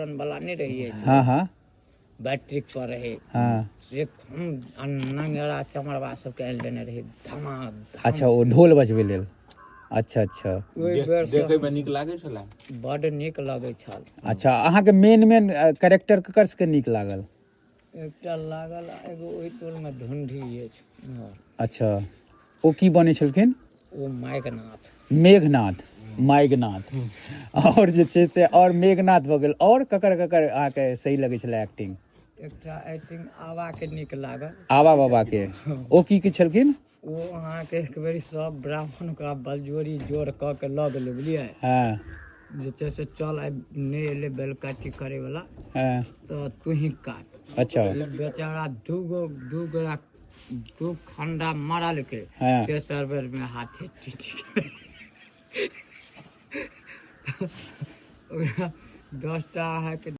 वाला नहीं रही है, हाँ हाँ बैटरी पर रहे, हाँ। एक नंगरा चमड़वा सब के लेने रही धमाधम। अच्छा वो ढोल बजबै लेल। अच्छा अच्छा देखे में नीक लागे छला, बड नीक लागे छल। अच्छा अहाँ के मेन कैरेक्टर केकर सबके नीक लागल? एकटा लागल एगो ओहि टोल में ढूंढी अछि। अच्छा ओ की बने छलखिन? ओ मेघनाथ। मेघनाथ मेघनाथ और जे छै से और मेघनाथ भऽ गेल। और ककर ककर अहाँके सही लगै छलै एक्टिंग? एकटा एक्टिंग आवा के नीक लागल। आवा बाबा के ओ की छलखिन? ओ अहाँ के एक बेर सब ब्राह्मण का बलजोरी जोड़ क के लऽ गेलै, बुझलियै? हाँ जे छै से चल आइ नहीं एले बेलकाटी करे वाला, हाँ तो तू ही काट। अच्छा ई बेचारा दू खंडा मारल के हाँ तेसर बेर में हाथे टीटी 10टा है के